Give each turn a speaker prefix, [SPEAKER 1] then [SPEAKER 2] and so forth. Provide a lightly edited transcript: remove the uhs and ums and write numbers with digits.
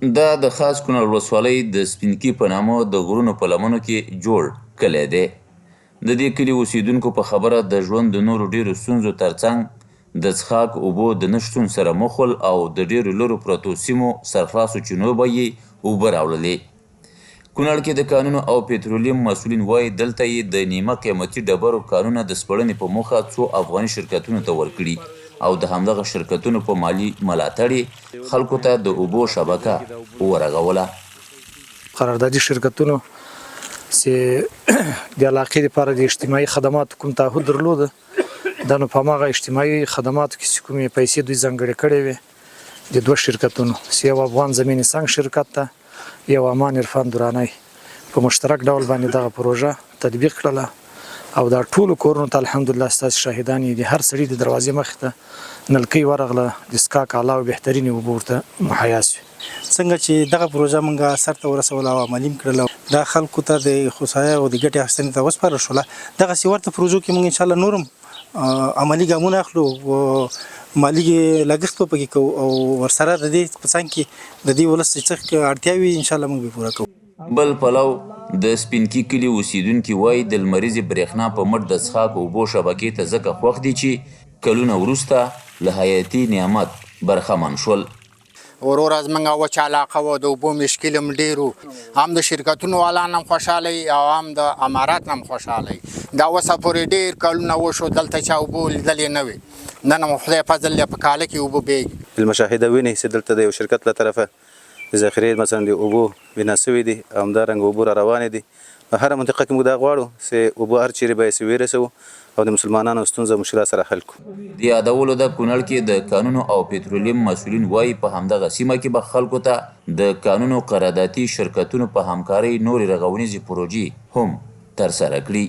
[SPEAKER 1] دا د خاص کونړ ولسوالۍ د سپینکي په نامه د غرونو په لمنو کې جوړ کلی دی. د دې کلي اوسیدونکو په خبره د ژوند د نورو ډیرو ستونزو ترڅنګ د څښاک اوبو د نه شتون سره مخ ول او د ډیرو لرو پرتو سیمو سرخلاصو چینو به یې اوبه راوړلې. کونړ کې د کانونو او پترولیم مسؤلین وایي دلته یې د نیمه قیمتي ډبرو کانونه د سپړنې په موخه څو افغاني شرکتونو ته ورکړي او د همدغه شرکتونو په مالي ملاتړ خلکو ته د اوبو شبکه ورغوله.
[SPEAKER 2] قراردادي شرکتونو چې د علاقې لپاره د اجتماعي خدماتو کوم تعهد درلوده دا نو په هماغه اجتماعي خدماتو کې چې کومې پیسې دوی ځانګړې کړې وې د دوه شرکتونو چې یو افغان زمین سنګ شرکت ته یو امان عرفان درانی په مشترک ډول باندې دغه پروژه تطبیق کړله او دا ټولو کورونو ته الحمدلله ستاسو شاهدان یې د هر سړي د دروازې مخې ته نلکۍ ورغله د څښاک اعلی او بهترینې اوبه ورته مهیا سوې.
[SPEAKER 3] څنګه چې دغه پروژه موږ سرته ورسوله او عملي م کړله دا خلکو ته د خوسایه او د ګټې اخیستنې ته وسپارل شوله. دغسې ورته پروژو کې موږ انشاءالله نور هم عملي ګامونه اخلو او مالي لګښت به پکې کوو او ورسره د دې په څنګ کې د دې ولس چې څه اړتیاوې انشاءالله موږ به پوره کوو.
[SPEAKER 1] بل پلو د سپینکي کلي اوسیدونکي وایي د لمریزې برېښنا په مټ د څښاک اوبو شبکې ته ځکه خوښ دي چې کلونه وروسته له حیاتي نعمت برخمن شول.
[SPEAKER 4] ورور از منګه وچ علاقه و د اوبو مشکل هم ډیرو هم د شرکتونو والا هم خوشحاله او هم د امارات هم خوشحاله دا وسه پورې ډیر کلونه وشو دلته چا اوبو لیدلې نه وي نن هم خدای فضل په کاله کې اوبه بیږي.
[SPEAKER 5] المشاهده ویني چې دلته د یو شرکت له طرفه ذخیرې مثلا د اوبو بنا سوي دي همدارنګه اوبه را روانې دي په هره منطقه کې موږ دا غواړو چې اوبه هر چیرې به یې ورسوو او د مسلمانانو ستونزه مشکلات سره حل کړو.
[SPEAKER 1] د یادولو د کونړ کې د کانونو او پترولیم مسؤلین وایي په همدغه سیمه کې به خلکو ته د کانونو قراردادي شرکتونو په همکارۍ نورې رغونیزې پروژې هم ترسره کړي.